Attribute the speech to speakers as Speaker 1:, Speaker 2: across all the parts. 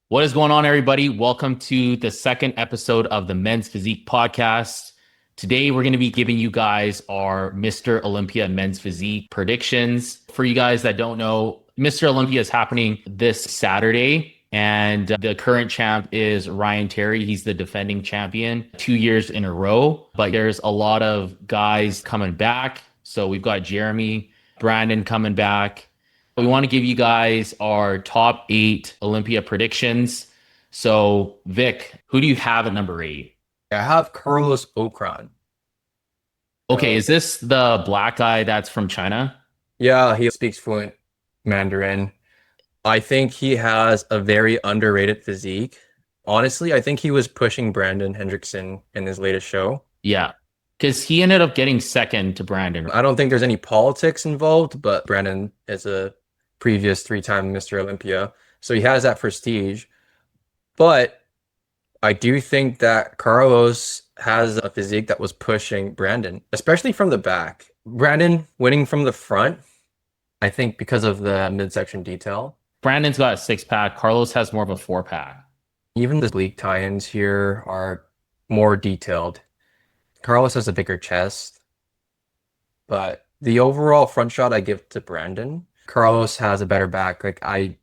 Speaker 1: What is going on, everybody? Welcome to the second episode of the Men's Physique podcast. Today, we're going to be giving you guys our Mr. Olympia Men's Physique predictions. For you guys that don't know, Mr. Olympia is happening this Saturday, and the current champ is Ryan Terry. He's the defending champion 2 years in a row, but there's a lot of guys coming back. So we've got Jeremy, Brandon coming back. We want to give you guys our top 8 Olympia predictions. So, Vic, who do you have at number 8?
Speaker 2: I have Carlos Ocran.
Speaker 1: Okay, is this the black guy that's from China?
Speaker 2: Yeah, he speaks fluent Mandarin. I think he has a very underrated physique. Honestly, I think he was pushing Brandon Hendrickson in his latest show.
Speaker 1: Yeah, because he ended up getting second to Brandon.
Speaker 2: I don't think there's any politics involved, but Brandon is a previous three-time Mr. Olympia, so he has that prestige. But I do think that Carlos has a physique that was pushing Brandon, especially from the back. Brandon winning from the front, I think because of the midsection detail.
Speaker 1: Brandon's got a 6 pack. Carlos has more of a 4 pack.
Speaker 2: Even the oblique tie-ins here are more detailed. Carlos has a bigger chest, but the overall front shot I give to Brandon. Carlos has a better back. I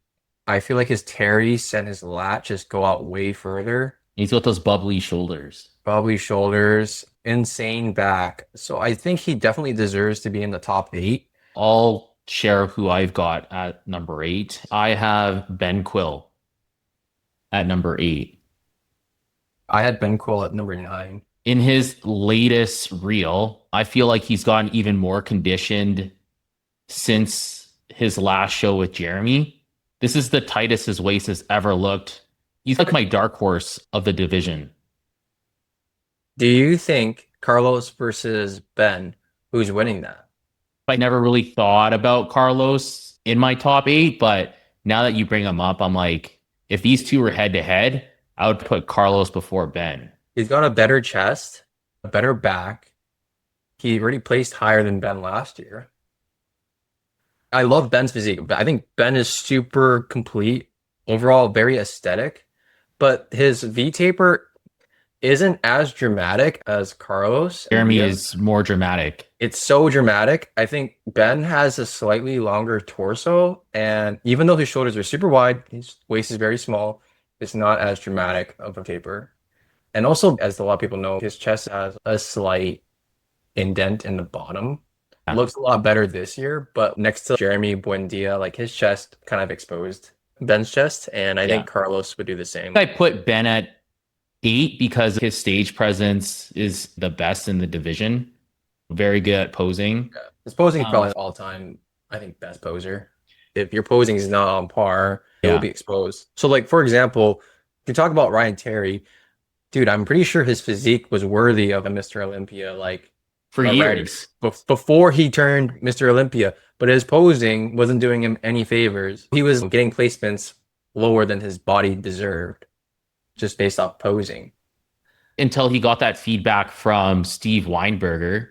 Speaker 2: feel like his Terry's and his lat just go out way further.
Speaker 1: He's got those bubbly shoulders.
Speaker 2: Probably shoulders, insane back. So I think he definitely deserves to be in the top 8.
Speaker 1: I'll share who I've got at number 8. I have Ben Quill at number 8.
Speaker 2: I had Ben Quill at number 9.
Speaker 1: In his latest reel, I feel like he's gotten even more conditioned since his last show with Jeremy. This is the tightest his waist has ever looked. He's like my dark horse of the division.
Speaker 2: Do you think Carlos versus Ben, who's winning that?
Speaker 1: I never really thought about Carlos in my top 8, but now that you bring him up, I'm like, if these two were head to head, I would put Carlos before Ben.
Speaker 2: He's got a better chest, a better back. He already placed higher than Ben last year. I love Ben's physique. I think Ben is super complete, overall very aesthetic, but his V-taper isn't as dramatic as Carlos.
Speaker 1: Jeremy is more dramatic.
Speaker 2: It's so dramatic. I think Ben has a slightly longer torso, and even though his shoulders are super wide, his waist is very small. It's not as dramatic of a taper. And also, as a lot of people know, his chest has a slight indent in the bottom.
Speaker 1: Yeah.
Speaker 2: Looks a lot better this year, but next to Jeremy Buendia, like his chest kind of exposed Ben's chest, and I think Carlos would do the same.
Speaker 1: I put Ben at 8 because his stage presence is the best in the division. Very good at posing.
Speaker 2: Yeah. His posing is probably all time, I think, best poser. If your posing is not on par, it will be exposed. So, like, for example, if you talk about Ryan Terry, dude, I'm pretty sure his physique was worthy of a Mr. Olympia, like,
Speaker 1: for years.
Speaker 2: Before he turned Mr. Olympia, but his posing wasn't doing him any favors. He was getting placements lower than his body deserved, just based off posing.
Speaker 1: Until he got that feedback from Steve Weinberger.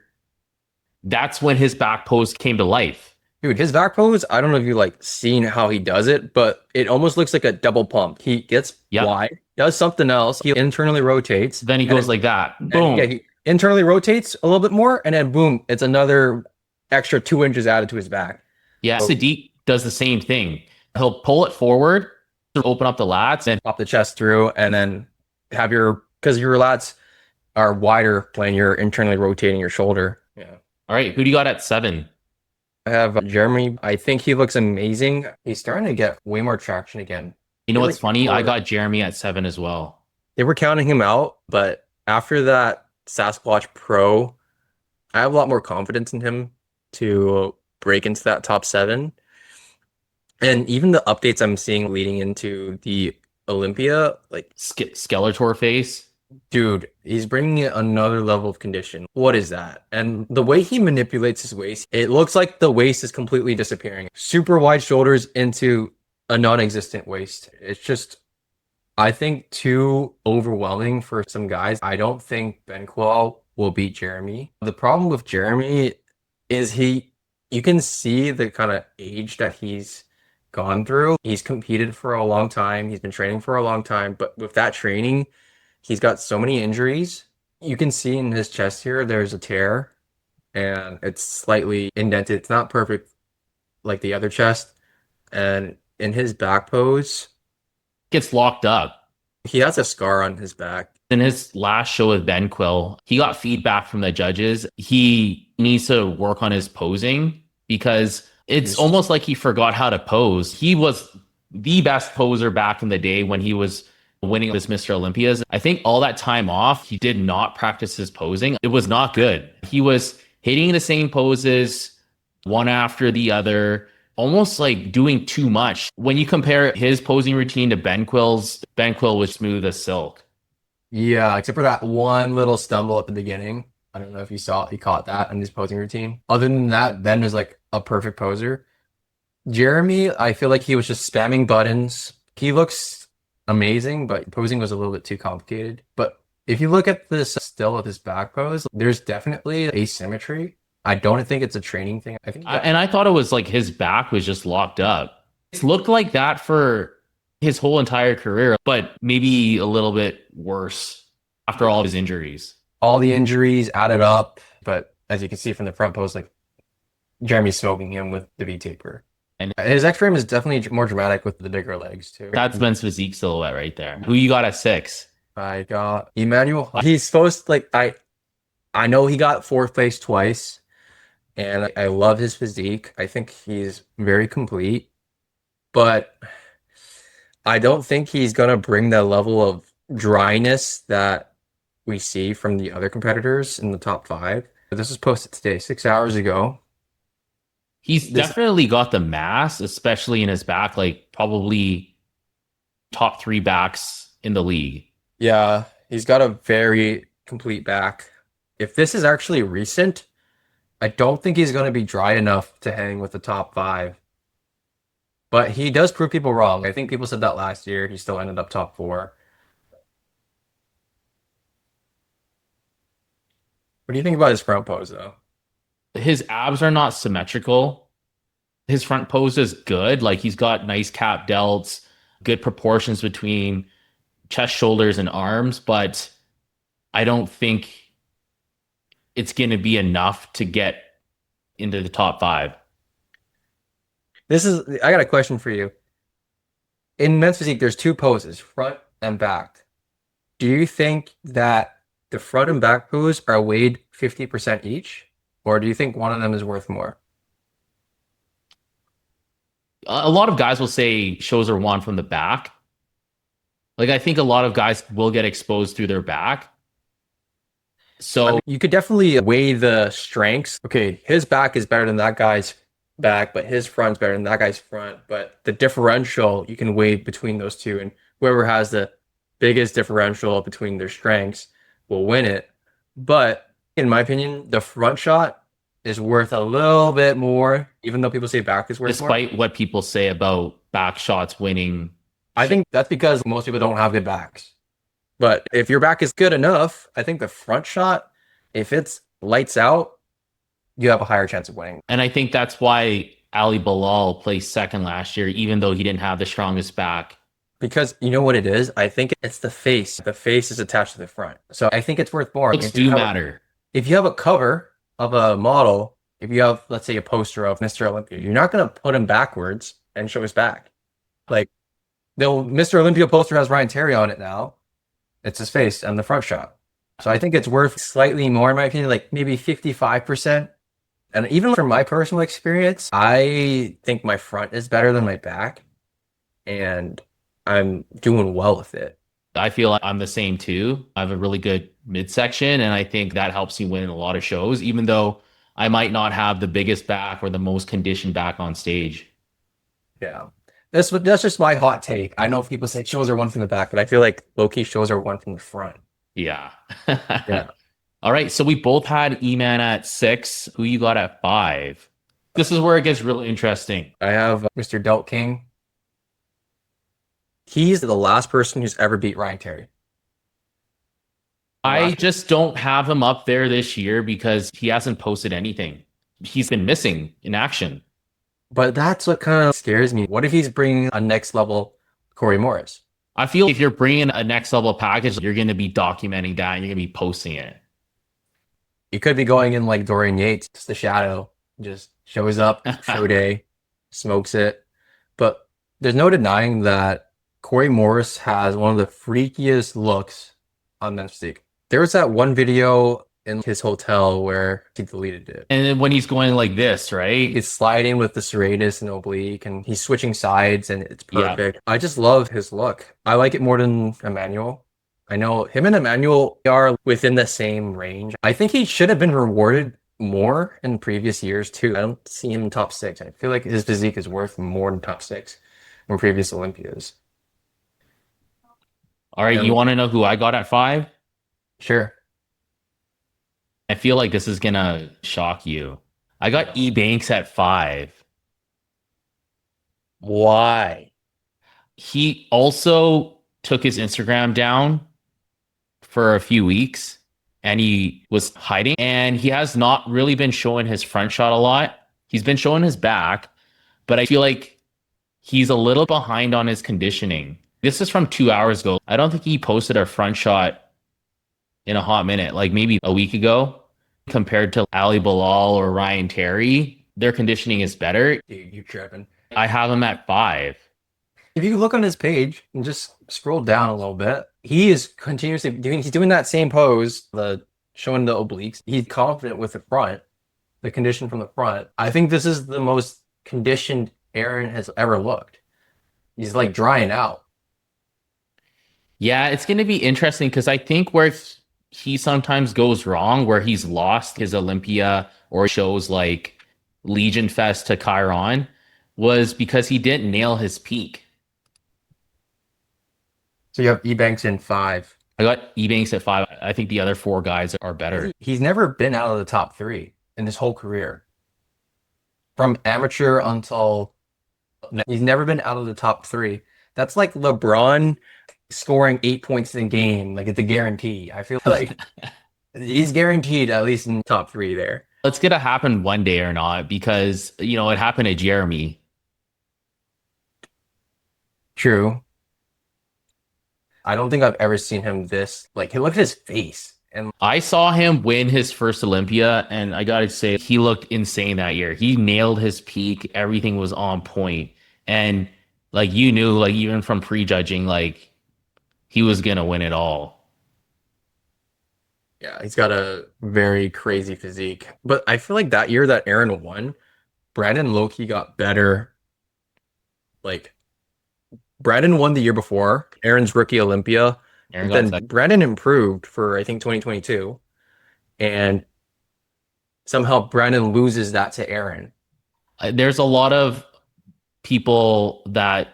Speaker 1: That's when his back pose came to life.
Speaker 2: Dude, his back pose, I don't know if you like seen how he does it, but it almost looks like a double pump. He gets wide, does something else, he internally rotates.
Speaker 1: Then he goes like that. Boom.
Speaker 2: Yeah, he internally rotates a little bit more, and then boom, it's another extra 2 inches added to his back.
Speaker 1: Yeah, Sadiq does the same thing. He'll pull it forward to open up the lats and
Speaker 2: pop the chest through, and then have because your lats are wider when you're internally rotating your shoulder. Yeah.
Speaker 1: All right, who do you got at 7?
Speaker 2: I have Jeremy. I think he looks amazing. He's starting to get way more traction again.
Speaker 1: You know what's funny? I got Jeremy at 7 as well.
Speaker 2: They were counting him out, but after that Sasquatch Pro, I have a lot more confidence in him to break into that top 7. And even the updates I'm seeing leading into the Olympia, like
Speaker 1: Skeletor face.
Speaker 2: Dude, he's bringing another level of condition. What is that? And the way he manipulates his waist, it looks like the waist is completely disappearing. Super wide shoulders into a non-existent waist. It's just, I think, too overwhelming for some guys. I don't think Ben Quill will beat Jeremy. The problem with Jeremy is you can see the kind of age that he's gone through. He's competed for a long time. He's been training for a long time, but with that training, he's got so many injuries. You can see in his chest here, there's a tear and it's slightly indented. It's not perfect like the other chest. And in his back pose,
Speaker 1: Gets locked up.
Speaker 2: he has a scar on his back.
Speaker 1: In his last show with Ben Quill, he got feedback from the judges. He needs to work on his posing because it's almost like he forgot how to pose. He was the best poser back in the day when he was winning this Mr. Olympias. I think all that time off, he did not practice his posing. It was not good. He was hitting the same poses one after the other, almost like doing too much. When you compare his posing routine to Ben Quill's, Ben Quill was smooth as silk.
Speaker 2: Yeah, except for that one little stumble at the beginning. I don't know if you saw he caught that in his posing routine. Other than that, Ben is like a perfect poser. Jeremy, I feel like he was just spamming buttons. He looks amazing, but posing was a little bit too complicated. But if you look at this still with his back pose, there's definitely asymmetry. I don't think it's a training thing.
Speaker 1: And I thought it was like his back was just locked up. It's looked like that for his whole entire career, but maybe a little bit worse after all of his injuries.
Speaker 2: All the injuries added up, but as you can see from the front pose, like Jeremy's smoking him with the V-taper.
Speaker 1: And
Speaker 2: His X-frame is definitely more dramatic with the bigger legs too.
Speaker 1: that's Ben's physique silhouette right there. Who you got at 6?
Speaker 2: I got Emmanuel. He's supposed to, like I know he got fourth place twice, and I love his physique. I think he's very complete, but I don't think he's gonna bring that level of dryness that we see from the other competitors in the top 5. This was posted today, 6 hours ago.
Speaker 1: He's definitely got the mass, especially in his back, like probably top 3 backs in the league.
Speaker 2: Yeah, he's got a very complete back. If this is actually recent, I don't think he's going to be dry enough to hang with the top 5. But he does prove people wrong. I think people said that last year. He still ended up top 4. What do you think about his front pose, though?
Speaker 1: His abs are not symmetrical. His front pose is good. Like he's got nice cap delts, good proportions between chest, shoulders, and arms, but I don't think it's going to be enough to get into the top 5.
Speaker 2: I got a question for you. In men's physique, there's 2 poses, front and back. Do you think that the front and back pose are weighed 50% each? Or do you think one of them is worth more?
Speaker 1: A lot of guys will say shows are won from the back. Like I think a lot of guys will get exposed through their back. So
Speaker 2: I mean, you could definitely weigh the strengths. Okay, his back is better than that guy's back, but his front's better than that guy's front. But the differential you can weigh between those two, and whoever has the biggest differential between their strengths will win it. But in my opinion, the front shot is worth a little bit more, even though people say back is worth more.
Speaker 1: despite what people say about back shots winning,
Speaker 2: I think that's because most people don't have good backs. But if your back is good enough, I think the front shot, if it's lights out, you have a higher chance of winning.
Speaker 1: and I think that's why Ali Bilal placed second last year, even though he didn't have the strongest back.
Speaker 2: Because you know what it is? I think it's the face. The face is attached to the front. So I think it's worth more.
Speaker 1: Looks do matter.
Speaker 2: If you have a cover of a model, if you have, let's say, a poster of Mr. Olympia, you're not going to put him backwards and show his back. Like, the Mr. Olympia poster has Ryan Terry on it now. It's his face and the front shot. So I think it's worth slightly more, in my opinion, like maybe 55%. And even from my personal experience, I think my front is better than my back. And I'm doing well with it.
Speaker 1: I feel like I'm the same too. I have a really good midsection, and I think that helps you win a lot of shows, even though I might not have the biggest back or the most conditioned back on stage.
Speaker 2: Yeah. That's just my hot take. I know people say shows are one from the back, but I feel like low-key shows are one from the front.
Speaker 1: Yeah.
Speaker 2: Yeah.
Speaker 1: All right. So we both had E-Man at 6. Who you got at 5? This is where it gets really interesting.
Speaker 2: I have Mr. Delt King. He's the last person who's ever beat Ryan Terry.
Speaker 1: I just don't have him up there this year because he hasn't posted anything. He's been missing in action.
Speaker 2: But that's what kind of scares me. What if he's bringing a next level Corey Morris?
Speaker 1: I feel if you're bringing a next level package, you're going to be documenting that and you're going to be posting it.
Speaker 2: He could be going in like Dorian Yates, just the shadow, just shows up, show day, smokes it. But there's no denying that Corey Morris has one of the freakiest looks on Men's Physique. There was that one video in his hotel where he deleted it.
Speaker 1: And then when he's going like this, right?
Speaker 2: He's sliding with the serratus and oblique, and he's switching sides, and it's
Speaker 1: Yeah.
Speaker 2: perfect. I just love his look. I like it more than Emmanuel. I know him and Emmanuel are within the same range. I think he should have been rewarded more in previous years too. I don't see him in top six. I feel like his physique is worth more than top six from previous Olympias.
Speaker 1: All right. You
Speaker 2: And
Speaker 1: want to know who I got at 5?
Speaker 2: sure.
Speaker 1: I feel like this is going to shock you. I got E Banks at 5.
Speaker 2: Why?
Speaker 1: He also took his Instagram down for a few weeks and he was hiding and he has not really been showing his front shot a lot. He's been showing his back, but I feel like he's a little behind on his conditioning. This is from 2 hours ago. I don't think he posted a front shot in a hot minute, like maybe a week ago. Compared to Ali Bilal or Ryan Terry, their conditioning is better.
Speaker 2: Dude, you're tripping.
Speaker 1: I have him at 5.
Speaker 2: If you look on his page and just scroll down a little bit, he is continuously he's doing that same pose, the showing the obliques. He's confident with the front, the condition from the front. I think this is the most conditioned Aaron has ever looked. He's like drying out.
Speaker 1: Yeah, it's going to be interesting because I think where he sometimes goes wrong, where he's lost his Olympia or shows like Legion Fest to Chiron, was because he didn't nail his peak.
Speaker 2: So you have Ebanks in 5.
Speaker 1: I got Ebanks at 5. I think the other 4 guys are better.
Speaker 2: He's never been out of the top 3 in his whole career. From amateur until he's never been out of the top 3. That's like LeBron scoring 8 points in a game, like it's a guarantee. I feel like he's guaranteed at least in top 3 there.
Speaker 1: It's going to happen one day or not because, it happened to Jeremy.
Speaker 2: True. I don't think I've ever seen him this, like, look at his face. And
Speaker 1: I saw him win his first Olympia, and I got to say, he looked insane that year. He nailed his peak. Everything was on point. And like you knew, like even from prejudging, like he was going to win it all.
Speaker 2: yeah, he's got a very crazy physique. But I feel like that year that Aaron won, Brandon Loki got better. Like, Brandon won the year before, Aaron's rookie Olympia.
Speaker 1: Aaron got
Speaker 2: Then
Speaker 1: second.
Speaker 2: Brandon improved for, I think, 2022. And somehow Brandon loses that to Aaron.
Speaker 1: There's a lot of people that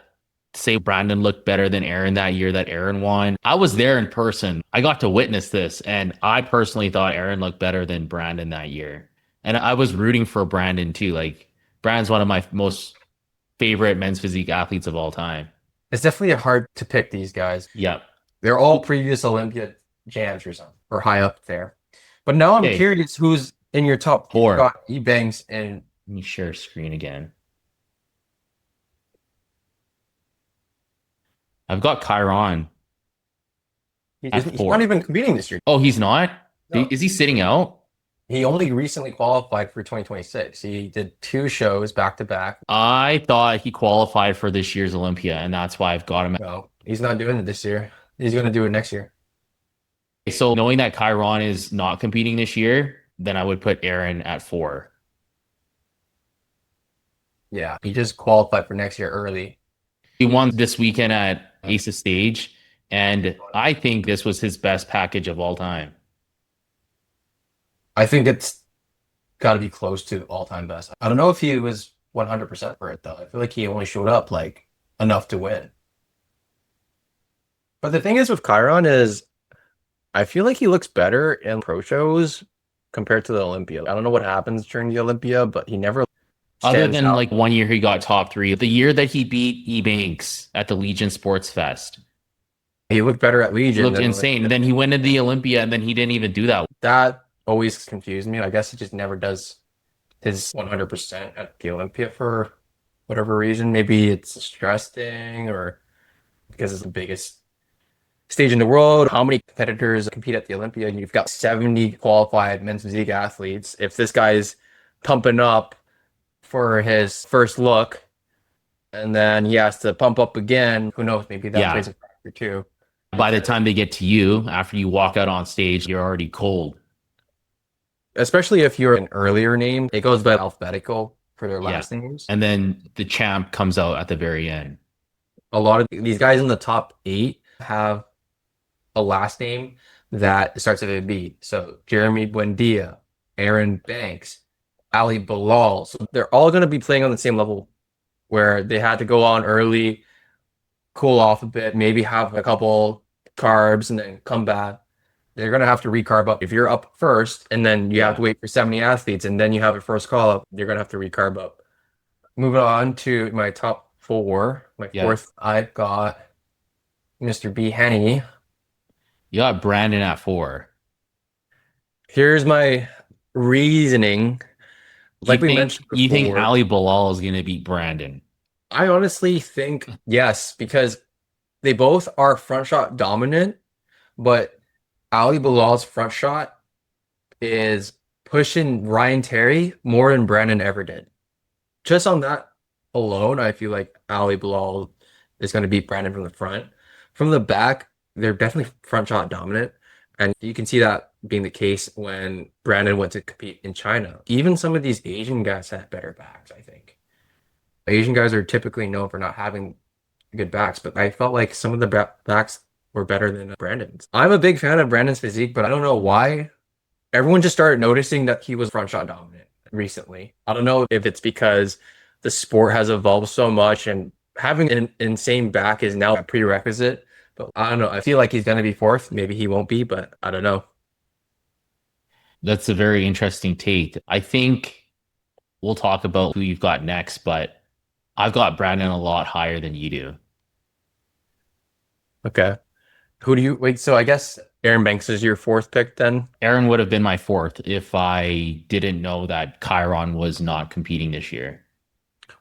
Speaker 1: say Brandon looked better than Aaron that year that Aaron won. I was there in person. I got to witness this, and I personally thought Aaron looked better than Brandon that year. And I was rooting for Brandon too. Like Brandon's one of my most favorite men's physique athletes of all time.
Speaker 2: It's definitely hard to pick these guys.
Speaker 1: Yep.
Speaker 2: They're all previous Olympia jams or something, or high up there. But now I'm
Speaker 1: Okay.
Speaker 2: curious who's in your top
Speaker 1: 4.
Speaker 2: You've got Ebanks and
Speaker 1: Let me share screen again. I've got Chiron at
Speaker 2: he's
Speaker 1: 4.
Speaker 2: not even competing this year.
Speaker 1: Oh, he's not?
Speaker 2: No.
Speaker 1: Is he sitting out?
Speaker 2: He only recently qualified for 2026. He did 2 shows back to back.
Speaker 1: I thought he qualified for this year's Olympia, and that's why I've got him.
Speaker 2: No, he's not doing it this year. He's going to do it next year.
Speaker 1: So knowing that Chiron is not competing this year, then I would put Aaron at 4.
Speaker 2: Yeah, he just qualified for next year early.
Speaker 1: He won this weekend at Ace of Stage, and I think this was his best package of all time.
Speaker 2: I think it's got to be close to all-time best. I don't know if he was 100% for it, though. I feel like he only showed up like enough to win. But the thing is with Chiron is I feel like he looks better in pro shows compared to the Olympia. I don't know what happens during the Olympia, but he never
Speaker 1: Other
Speaker 2: stands
Speaker 1: than
Speaker 2: out.
Speaker 1: like one year he got top 3, the year that he beat Ebanks at the Legion Sports Fest.
Speaker 2: He looked better at
Speaker 1: He
Speaker 2: Legion
Speaker 1: looked
Speaker 2: than
Speaker 1: insane. And then he went to the Olympia and then he didn't even do that.
Speaker 2: that always confused me. I guess he just never does his 100% at the Olympia for whatever reason. Maybe it's stressing or because it's the biggest stage in the world. How many competitors compete at the Olympia? And you've got 70 qualified men's physique athletes. If this guy's pumping up for his first look and then he has to pump up again, who knows? Maybe that
Speaker 1: Yeah.
Speaker 2: plays a factor too.
Speaker 1: By the time they get to you, after you walk out on stage, you're already cold.
Speaker 2: Especially if you're an earlier name, it goes by alphabetical for their
Speaker 1: Yeah.
Speaker 2: last names.
Speaker 1: And then the champ comes out at the very end.
Speaker 2: A lot of these guys in the top eight have a last name that starts with a B. So Jeremy Buendia, Aaron Banks, Ali Bilal. So they're all going to be playing on the same level where they had to go on early, cool off a bit, maybe have a couple carbs and then come back. They're going to have to recarb up. If you're up first and then you have
Speaker 1: Yeah.
Speaker 2: to wait for 70 athletes and then you have a first call up, you're going to have to recarb up. Moving on to my top four. My
Speaker 1: Yeah.
Speaker 2: fourth, I've got Mr. B. Henny.
Speaker 1: You got Brandon at 4.
Speaker 2: Here's my reasoning. Like we mentioned
Speaker 1: You think
Speaker 2: before,
Speaker 1: Ali Bilal is gonna beat Brandon?
Speaker 2: I honestly think yes, because they both are front shot dominant, but Ali Bilal's front shot is pushing Ryan Terry more than Brandon ever did. Just on that alone, I feel like Ali Bilal is going to beat Brandon from the front. From the back, they're definitely front shot dominant. And you can see that being the case when Brandon went to compete in China. Even some of these Asian guys had better backs, I think. Asian guys are typically known for not having good backs, but I felt like some of the backs were better than Brandon's. I'm a big fan of Brandon's physique, but I don't know why. Everyone just started noticing that he was front shot dominant recently. I don't know if it's because the sport has evolved so much and having an insane back is now a prerequisite. But I don't know. I feel like he's going to be fourth. Maybe he won't be, but I don't know.
Speaker 1: That's a very interesting take. I think we'll talk about who you've got next, but I've got Brandon a lot higher than you do.
Speaker 2: Okay. Who do you wait? So I guess Aaron Banks is your fourth pick then?
Speaker 1: Aaron would have been my fourth if I didn't know that Chiron was not competing this year.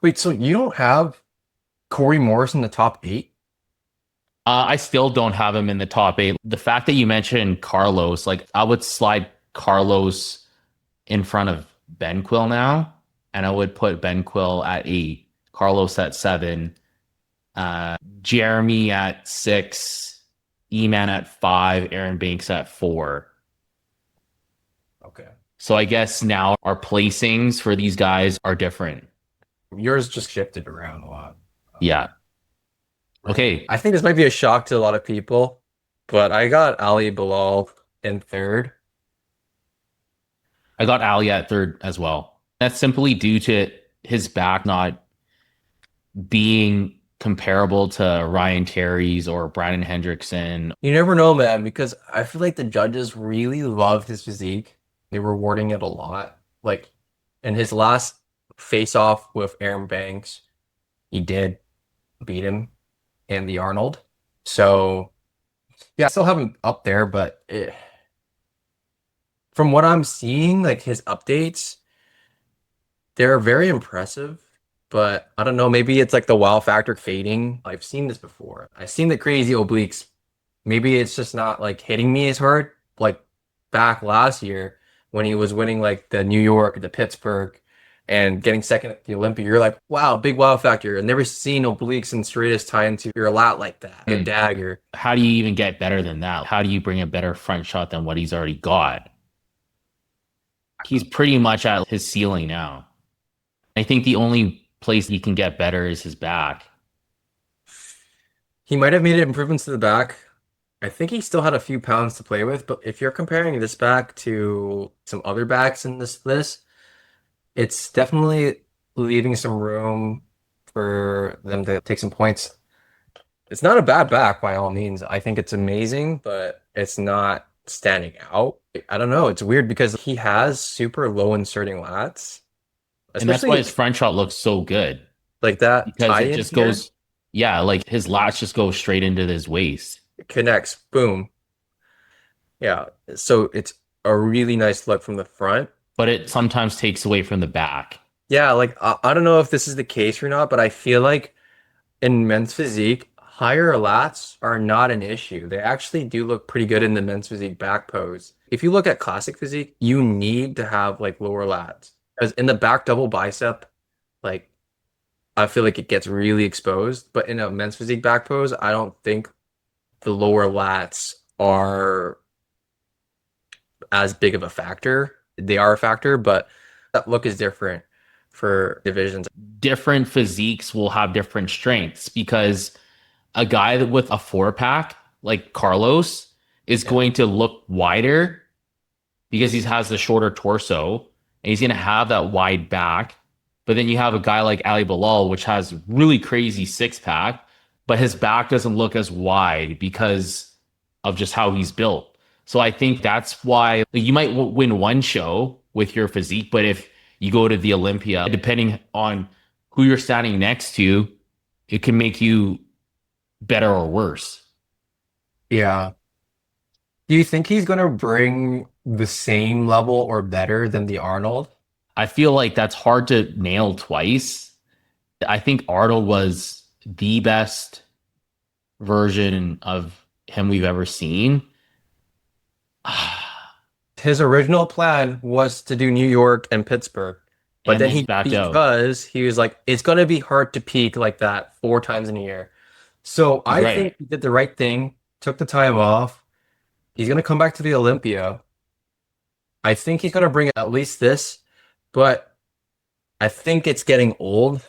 Speaker 2: Wait, so you don't have Corey Morris in the top eight?
Speaker 1: I still don't have him in the top 8. The fact that you mentioned Carlos, like I would slide Carlos in front of Ben Quill now, and I would put Ben Quill at 8, Carlos at 7, Jeremy at 6, E-Man at 5, Aaron Banks at 4.
Speaker 2: Okay.
Speaker 1: So I guess now our placings for these guys are different.
Speaker 2: Yours just shifted around a lot.
Speaker 1: Yeah. Okay.
Speaker 2: I think this might be a shock to a lot of people, but I got Ali Bilal in third.
Speaker 1: I got Ali at 3rd as well. That's simply due to his back not being comparable to Ryan Terry's or Brandon Hendrickson.
Speaker 2: You never know, man, because I feel like the judges really loved his physique. They were rewarding it a lot. Like in his last face-off with Aaron Banks, he did beat him in the Arnold. So yeah, I still have him up there, but from what I'm seeing, like his updates, they're very impressive. But I don't know, maybe it's like the wow factor fading. I've seen this before. I've seen the crazy obliques. Maybe it's just not like hitting me as hard. Like back last year when he was winning like the New York, the Pittsburgh, and getting second at the Olympia, you're like, wow, big wow factor. I've never seen obliques and straightest tie into your lat like that. A dagger.
Speaker 1: How do you even get better than that? How do you bring a better front shot than what he's already got? He's pretty much at his ceiling now. I think the only place he can get better is his back.
Speaker 2: He might have made improvements to the back. I think he still had a few pounds to play with, but if you're comparing this back to some other backs in this list, it's definitely leaving some room for them to take some points. It's not a bad back by all means. I think it's amazing, but it's not standing out. I don't know. It's weird because he has super low inserting lats,
Speaker 1: And that's why
Speaker 2: especially
Speaker 1: his front shot looks so good
Speaker 2: like that
Speaker 1: because
Speaker 2: tie
Speaker 1: it
Speaker 2: in
Speaker 1: just
Speaker 2: here.
Speaker 1: goes, yeah, like his lats just go straight into his waist.
Speaker 2: It connects, boom. Yeah. So it's a really nice look from the front.
Speaker 1: But it sometimes takes away from the back.
Speaker 2: Yeah, like I don't know if this is the case or not, but I feel like in men's physique, higher lats are not an issue. They actually do look pretty good in the men's physique back pose. If you look at classic physique, you need to have like lower lats. Because in the back double bicep, like I feel like it gets really exposed. But in a men's physique back pose, I don't think the lower lats are as big of a factor. They are a factor, but that look is different for divisions.
Speaker 1: Different physiques will have different strengths because a guy with a four pack like Carlos is
Speaker 2: Yeah.
Speaker 1: going to look wider because he has the shorter torso and he's going to have that wide back. But then you have a guy like Ali Bilal, which has really crazy six pack, but his back doesn't look as wide because of just how he's built. So I think that's why like, you might win one show with your physique, but if you go to the Olympia, depending on who you're standing next to, it can make you better or worse.
Speaker 2: Yeah. Do you think he's going to bring the same level or better than the Arnold?
Speaker 1: I feel like that's hard to nail twice. I think Arnold was the best version of him we've ever seen.
Speaker 2: His original plan was to do New York and Pittsburgh, but
Speaker 1: And
Speaker 2: then
Speaker 1: then backed out.
Speaker 2: because he was like, it's going to be hard to peak like that 4 times in a year. So
Speaker 1: He's
Speaker 2: I
Speaker 1: right.
Speaker 2: think he did the right thing, took the time off. He's going to come back to the Olympia. I think he's going to bring at least this, but I think it's getting old,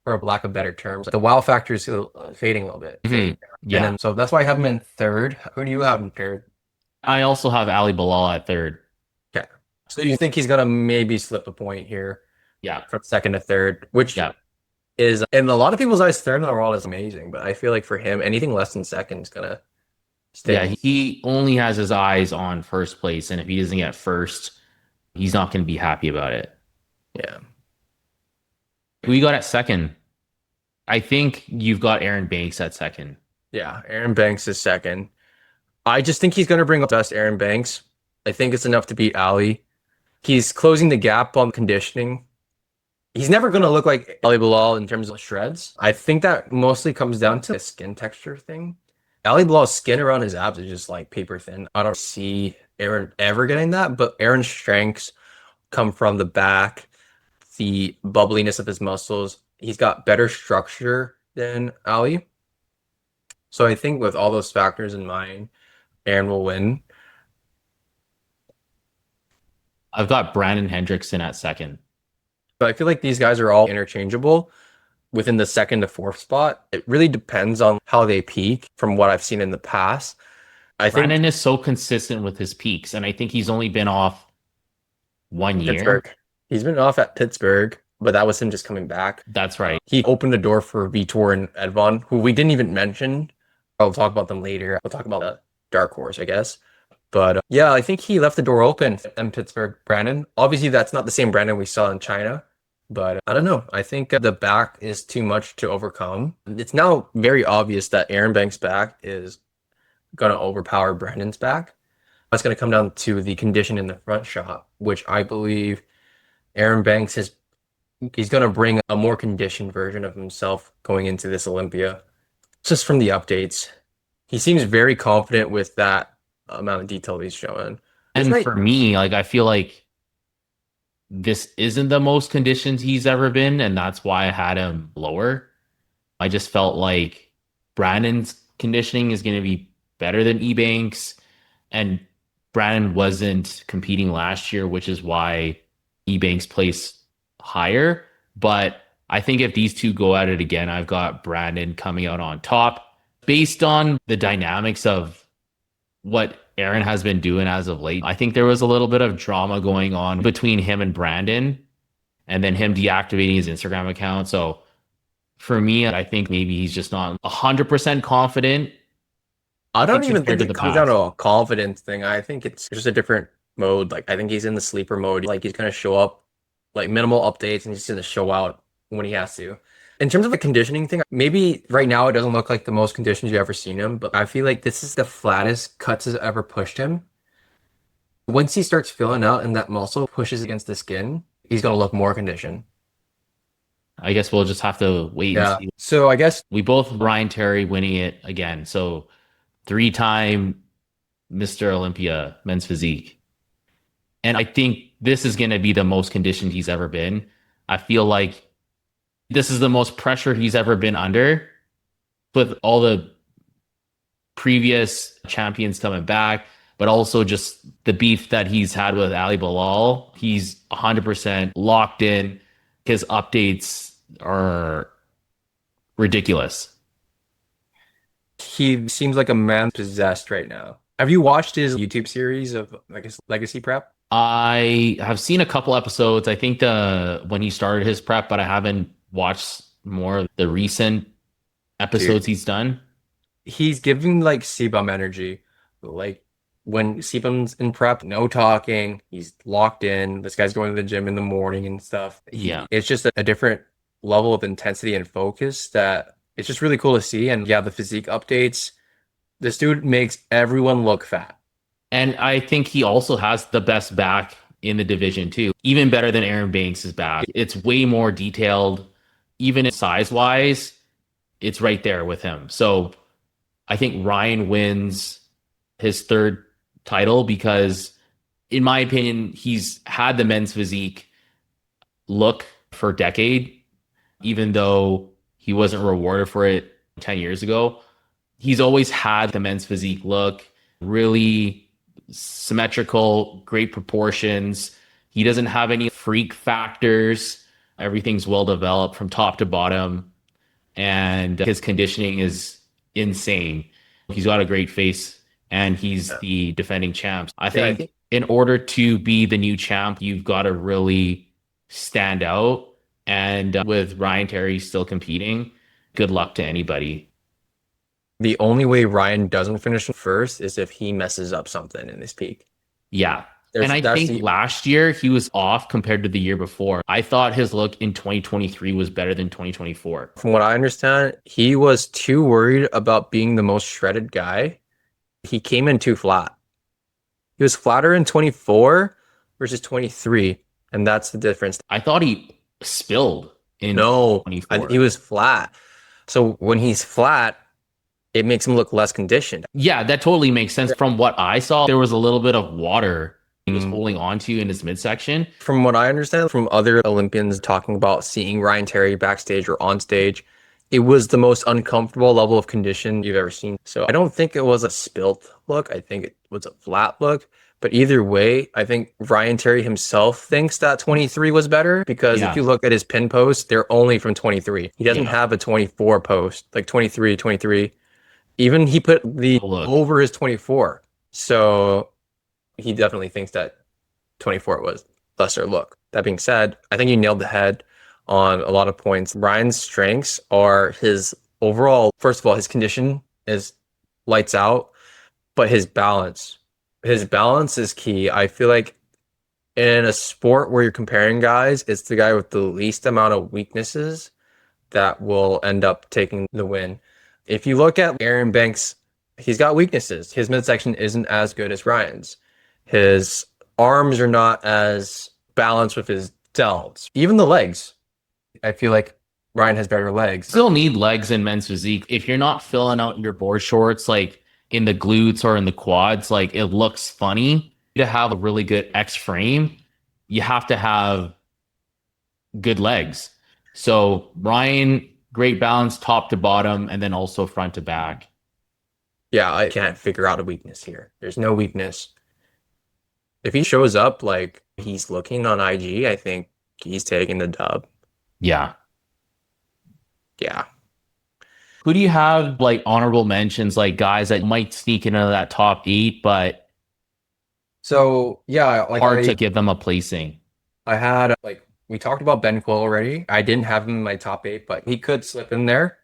Speaker 2: for lack of better terms. The wow factor is fading a little bit,
Speaker 1: Mhm.
Speaker 2: fading down. And
Speaker 1: Yeah.
Speaker 2: then, so that's why I have him in third. Who do you have in third?
Speaker 1: I also have Ali Bilal at third.
Speaker 2: Okay. So you think he's going to maybe slip a point here
Speaker 1: Yeah.
Speaker 2: from second to third, which
Speaker 1: Yeah.
Speaker 2: is, in a lot of people's eyes, third in the world is amazing. But I feel like for him, anything less than second is going to
Speaker 1: Yeah.
Speaker 2: sting.
Speaker 1: He only has his eyes on first place. And if he doesn't get first, he's not going to be happy about it.
Speaker 2: Yeah.
Speaker 1: Who you got at second? I think you've got Aaron Banks at second.
Speaker 2: Yeah. Aaron Banks is second. I just think he's going to bring up best Aaron Banks. I think it's enough to beat Ali. He's closing the gap on conditioning. He's never going to look like Ali Bilal in terms of shreds. I think that mostly comes down to a skin texture thing. Ali Bilal's skin around his abs is just like paper thin. I don't see Aaron ever getting that, but Aaron's strengths come from the back, the bubbliness of his muscles. He's got better structure than Ali. So I think with all those factors in mind, Aaron will win.
Speaker 1: I've got Brandon Hendrickson at second.
Speaker 2: But I feel like these guys are all interchangeable within the second to fourth spot. It really depends on how they peak from what I've seen in the past. I think
Speaker 1: Brandon is so consistent with his peaks, and I think he's only been off 1 year.
Speaker 2: Pittsburgh, he's been off at Pittsburgh, but that was him just coming back.
Speaker 1: That's right.
Speaker 2: He opened the door for Vitor and Edvon, who we didn't even mention. I'll talk about them later. We'll talk about the dark horse, I guess. But yeah, I think he left the door open in Pittsburgh, Brandon. Obviously, that's not the same Brandon we saw in China, but I don't know. I think the back is too much to overcome. It's now very obvious that Aaron Banks' back is going to overpower Brandon's back. It's going to come down to the condition in the front shot, which I believe Aaron Banks is he's going to bring a more conditioned version of himself going into this Olympia. Just from the updates, he seems very confident with that amount of detail he's showing. This
Speaker 1: And
Speaker 2: might,
Speaker 1: for me, like I feel like this isn't the most conditioned he's ever been, and that's why I had him lower. I just felt like Brandon's conditioning is going to be better than Ebanks, and Brandon wasn't competing last year, which is why Ebanks placed higher. But I think if these two go at it again, I've got Brandon coming out on top based on the dynamics of what Aaron has been doing as of late. I think there was a little bit of drama going on between him and Brandon, and then him deactivating his Instagram account. So for me, I think maybe he's just not 100% confident
Speaker 2: I don't even
Speaker 1: compared
Speaker 2: think
Speaker 1: to
Speaker 2: it
Speaker 1: the
Speaker 2: comes down
Speaker 1: past.
Speaker 2: to a confidence thing. I think it's just a different mode. Like I think he's in the sleeper mode. Like he's gonna show up like minimal updates and he's gonna show out when he has to. In terms of the conditioning thing, maybe right now it doesn't look like the most conditioned you've ever seen him, but I feel like this is the flattest cuts has ever pushed him. Once he starts filling out and that muscle pushes against the skin, he's gonna look more conditioned.
Speaker 1: I guess we'll just have to wait and
Speaker 2: Yeah.
Speaker 1: see.
Speaker 2: So I guess
Speaker 1: We both Ryan Terry winning it again. So three-time Mr. Olympia men's physique. And I think this is going to be the most conditioned he's ever been. I feel like this is the most pressure he's ever been under with all the previous champions coming back, but also just the beef that he's had with Ali Bilal. He's 100% locked in. His updates are ridiculous.
Speaker 2: he seems like a man possessed right now. Have you watched his YouTube series of like his legacy prep?
Speaker 1: I have seen a couple episodes. I think the when he started his prep, but I haven't watched more of the recent
Speaker 2: Dude,
Speaker 1: episodes he's done.
Speaker 2: he's giving like Sebum energy. Like when Sebum's in prep, no talking. He's locked in. This guy's going to the gym in the morning and stuff.
Speaker 1: Yeah.
Speaker 2: It's just a different level of intensity and focus that it's just really cool to see. And yeah, the physique updates. This dude makes everyone look fat.
Speaker 1: And I think he also has the best back in the division too. Even better than Aaron Banks' back. It's way more detailed, even size wise, it's right there with him. So I think Ryan wins his third title because, in my opinion, he's had the men's physique look for a decade, even though he wasn't rewarded for it 10 years ago. He's always had the men's physique look, really symmetrical, great proportions. He doesn't have any freak factors. Everything's well developed from top to bottom, and his conditioning is insane. He's got a great face, and he's
Speaker 2: Yeah,
Speaker 1: the defending champ. I
Speaker 2: yeah, I
Speaker 1: think
Speaker 2: think
Speaker 1: in order to be the new champ, you've got to really stand out. And with Ryan Terry still competing, good luck to anybody.
Speaker 2: the only way Ryan doesn't finish first is if he messes up something in this peak.
Speaker 1: Yeah. And I
Speaker 2: That's
Speaker 1: think
Speaker 2: the
Speaker 1: last year he was off compared to the year before. I thought his look in 2023 was better than 2024.
Speaker 2: From what I understand, he was too worried about being the most shredded guy. He came in too flat. He was flatter in 24 versus 23, and that's the difference.
Speaker 1: I thought he spilled in
Speaker 2: No, he
Speaker 1: 24.
Speaker 2: was flat. So when he's flat, it makes him look less conditioned.
Speaker 1: Yeah, that totally makes sense. From what I saw, there was a little bit of water he was
Speaker 2: Mm.
Speaker 1: holding on to in his midsection.
Speaker 2: From what I understand from other Olympians talking about seeing Ryan Terry backstage or on stage, it was the most uncomfortable level of condition you've ever seen. So I don't think it was a spilt look. I think it was a flat look. But either way, I think Ryan Terry himself thinks that 23 was better because if
Speaker 1: Yeah.
Speaker 2: you look at his pin posts, they're only from 23. He doesn't
Speaker 1: Yeah.
Speaker 2: have a 24 post, like 23, 23. Even he put the
Speaker 1: Oh, look.
Speaker 2: over his 24. So he definitely thinks that 24 was lesser look. That being said, I think you nailed the head on a lot of points. Ryan's strengths are his overall, first of all, his condition is lights out, but his balance. His balance is key. I feel like in a sport where you're comparing guys, it's the guy with the least amount of weaknesses that will end up taking the win. If you look at Aaron Banks, he's got weaknesses. His midsection isn't as good as Ryan's. His arms are not as balanced with his delts. Even the legs. I feel like Ryan has better legs.
Speaker 1: Still need legs in men's physique. If you're not filling out your board shorts like in the glutes or in the quads, like it looks funny. To have a really good X frame, you have to have good legs. So Ryan, great balance top to bottom and then also front to back.
Speaker 2: Yeah, I can't figure out a weakness here. There's no weakness. If he shows up like he's looking on IG, I think he's taking the dub.
Speaker 1: Yeah.
Speaker 2: Yeah.
Speaker 1: Who do you have like honorable mentions, like guys that might sneak into that top eight, but
Speaker 2: So yeah, like
Speaker 1: hard to give them a placing?
Speaker 2: I had like we talked about Ben Quill already. I didn't have him in my top eight, but he could slip in there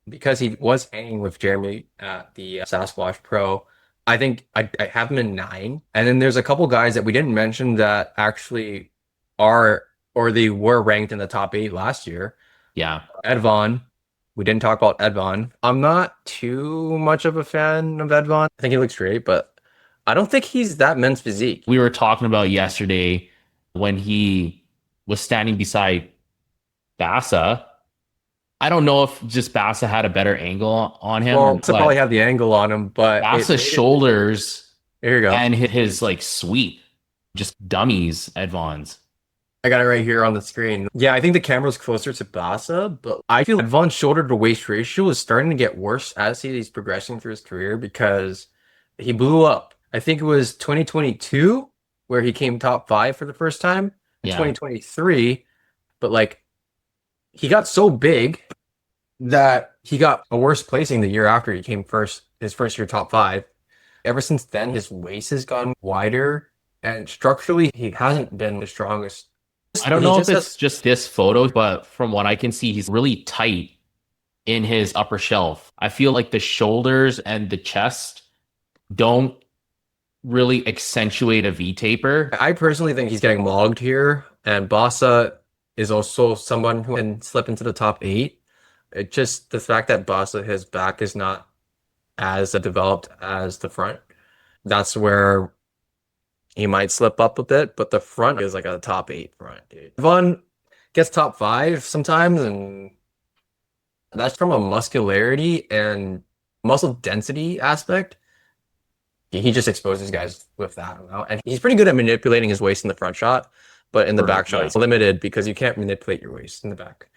Speaker 2: because he was hanging with Jeremy at the Sasquatch Pro. I think I have him in nine. And then there's a couple guys that we didn't mention that actually are or they were ranked in the top eight last year.
Speaker 1: Yeah.
Speaker 2: Edvon. We didn't talk about Edvon. I'm not too much of a fan of Edvon. I think he looks great, but I don't think he's that men's physique.
Speaker 1: We were talking about yesterday when he was standing beside Bassa. I don't know if just Bassa had a better angle on him or
Speaker 2: Well, to probably
Speaker 1: but
Speaker 2: have the angle on him, but it
Speaker 1: Bassa's
Speaker 2: made it.
Speaker 1: shoulders
Speaker 2: There you go.
Speaker 1: and his like sweep, just dummies at Vaughn's.
Speaker 2: I got it right here on the screen. Yeah, I think the camera's closer to Bassa, but I feel Vaughn's shoulder to waist ratio is starting to get worse as he's progressing through his career because he blew up. I think it was 2022 where he came top five for the first time, and
Speaker 1: Yeah.
Speaker 2: 2023, but like he got so big that he got a worse placing the year after he came first, his first year top five. Ever since then, his waist has gotten wider, and structurally, he hasn't been the strongest.
Speaker 1: I don't
Speaker 2: He
Speaker 1: know if
Speaker 2: just has,
Speaker 1: it's just this photo, but from what I can see, he's really tight in his upper shelf. I feel like the shoulders and the chest don't really accentuate a V taper.
Speaker 2: I personally think he's getting logged here, and Bassa is also someone who can slip into the top eight. It just the fact that Bassa, his back is not as developed as the front. That's where he might slip up a bit, but the front is like a top eight front, dude. Vaughn gets top five sometimes, and that's from a muscularity and muscle density aspect. He just exposes guys with that amount. And he's pretty good at manipulating his waist in the front shot, but in the back shot,
Speaker 1: Yeah.
Speaker 2: he's limited because you can't manipulate your waist in the back.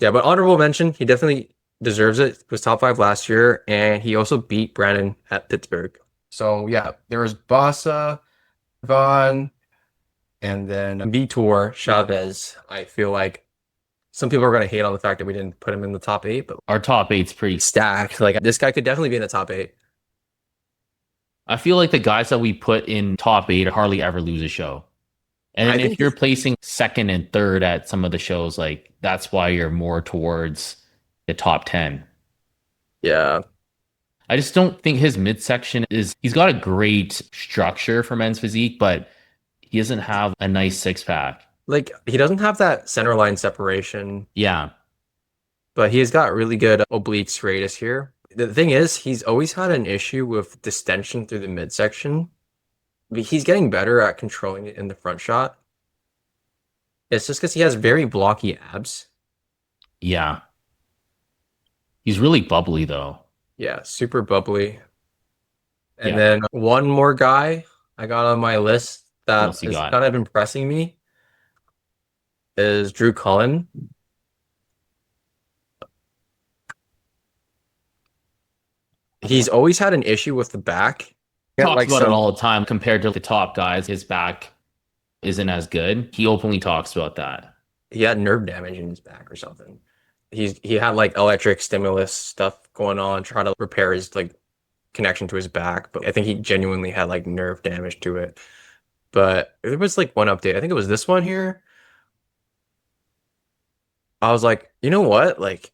Speaker 2: Yeah, but honorable mention, he definitely deserves it. He was top five last year, and he also beat Brandon at Pittsburgh. So yeah, there was Bassa, Vaughn, and then Vitor Chavez. I feel like some people are going to hate on the fact that we didn't put him in the top eight, but
Speaker 1: Our top eight's pretty.
Speaker 2: stacked. Like this guy could definitely be in the top eight.
Speaker 1: I feel like the guys that we put in top eight hardly ever lose a show. And
Speaker 2: I
Speaker 1: then if
Speaker 2: think
Speaker 1: you're placing second and third at some of the shows, like that's why you're more towards the top 10.
Speaker 2: Yeah.
Speaker 1: I just don't think his midsection is, he's got a great structure for men's physique, but he doesn't have a nice six pack.
Speaker 2: Like he doesn't have that center line separation,
Speaker 1: Yeah.
Speaker 2: but he's got really good oblique serratus here. The thing is, he's always had an issue with distension through the midsection. But he's getting better at controlling it in the front shot. It's just because he has very blocky abs.
Speaker 1: Yeah. He's really bubbly though.
Speaker 2: Yeah, super bubbly. And
Speaker 1: Yeah.
Speaker 2: then one more guy I got on my list
Speaker 1: What
Speaker 2: that
Speaker 1: else you
Speaker 2: is
Speaker 1: got?
Speaker 2: kind of impressing me is Drew Cullen. He's always had an issue with the back.
Speaker 1: Talks
Speaker 2: Like
Speaker 1: about it
Speaker 2: some,
Speaker 1: all the time compared to the top guys. His back isn't as good. He openly talks about that.
Speaker 2: he had nerve damage in his back or something. He had like electric stimulus stuff going on, trying to repair his like connection to his back, but I think he genuinely had like nerve damage to it. But there was like one update. I think it was this one here. I was like, you know what? Like,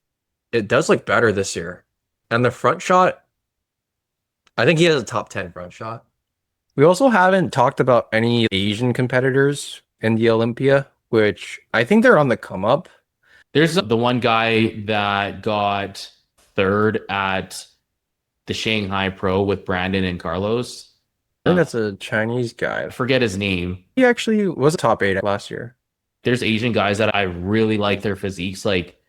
Speaker 2: it does look better this year. And the front shot, I think he has a top 10 front shot. We also haven't talked about any Asian competitors in the Olympia, which I think they're on the come up.
Speaker 1: There's the one guy that got third at the Shanghai Pro with Brandon and Carlos.
Speaker 2: I think that's a Chinese guy.
Speaker 1: I forget his name.
Speaker 2: He actually was a top eight last year.
Speaker 1: There's Asian guys that I really like their physiques, like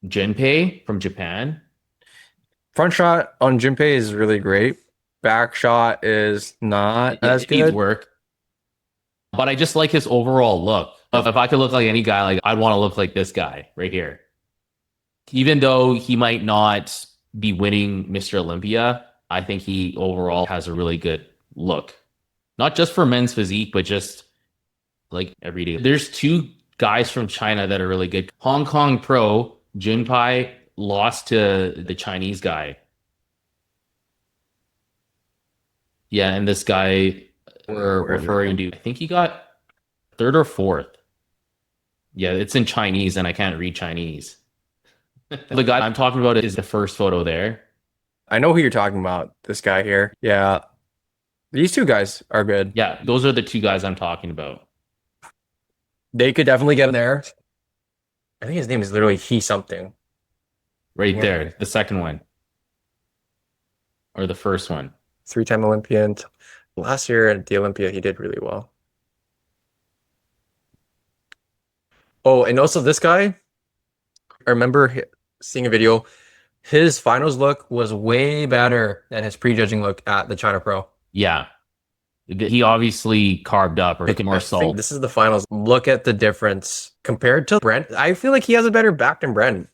Speaker 1: Junpei from Japan.
Speaker 2: Front shot on Junpei is really great. Back shot is not as
Speaker 1: It needs
Speaker 2: good.
Speaker 1: work. But I just like his overall look. If I could look like any guy, like I'd want to look like this guy right here. Even though he might not be winning Mr. Olympia, I think he overall has a really good look. Not just for men's physique, but just like every day. There's two guys from China that are really good. Hong Kong Pro, Junpei lost to the Chinese guy. Yeah, and this guy we're referring to, I think he got third or fourth. Yeah, it's in Chinese and I can't read Chinese. The guy I'm talking about is the first photo there.
Speaker 2: I know who you're talking about. This guy here. Yeah. These two guys are good.
Speaker 1: Yeah, those are the two guys I'm talking about.
Speaker 2: They could definitely get in there. I think his name is literally He something.
Speaker 1: Right
Speaker 2: Yeah.
Speaker 1: there, the second one. Or the first one.
Speaker 2: Three-time Olympian. Last year at the Olympia, he did really well. Oh, and also this guy, I remember seeing a video. His finals look was way better than his prejudging look at the China Pro.
Speaker 1: Yeah. He obviously carved up or took in more
Speaker 2: I think
Speaker 1: salt.
Speaker 2: this is the finals. Look at the difference compared to Brent. I feel like he has a better back than Brandon.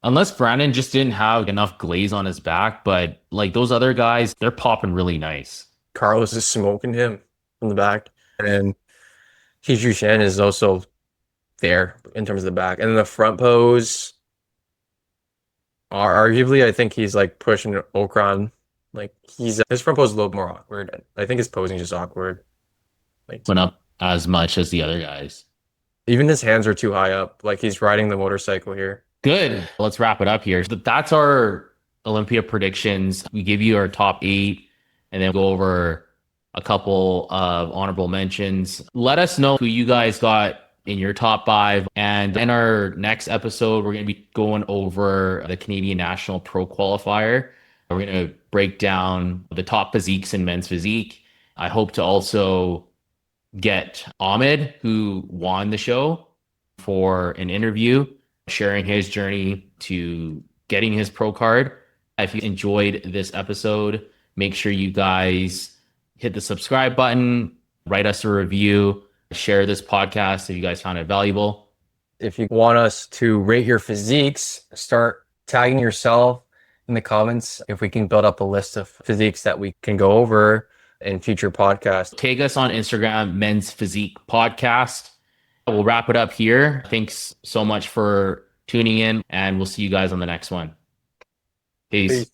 Speaker 1: Unless Brandon just didn't have enough glaze on his back, but like those other guys, they're popping really nice.
Speaker 2: Carlos is smoking him from the back. And Hiju Shen is also there in terms of the back. And then the front pose, arguably, I think he's like pushing Okran. Like his front pose is a little more awkward. I think his posing is just awkward. Like
Speaker 1: Went up as much as the other guys.
Speaker 2: even his hands are too high up. Like he's riding the motorcycle here.
Speaker 1: Good. Let's wrap it up here. That's our Olympia predictions. We give you our top 8 and then go over a couple of honorable mentions. Let us know who you guys got in your top 5. And in our next episode, we're going to be going over the Canadian National Pro Qualifier. We're going to break down the top physiques in men's physique. I hope to also get Ahmed, who won the show, for an interview, sharing his journey to getting his pro card. If you enjoyed this episode, make sure you guys hit the subscribe button, write us a review, share this podcast if you guys found it valuable.
Speaker 2: If you want us to rate your physiques, start tagging yourself in the comments if we can build up a list of physiques that we can go over in future podcasts.
Speaker 1: Tag us on Instagram, Men's Physique Podcast. We'll wrap it up here. Thanks so much for tuning in, and we'll see you guys on the next one. Peace.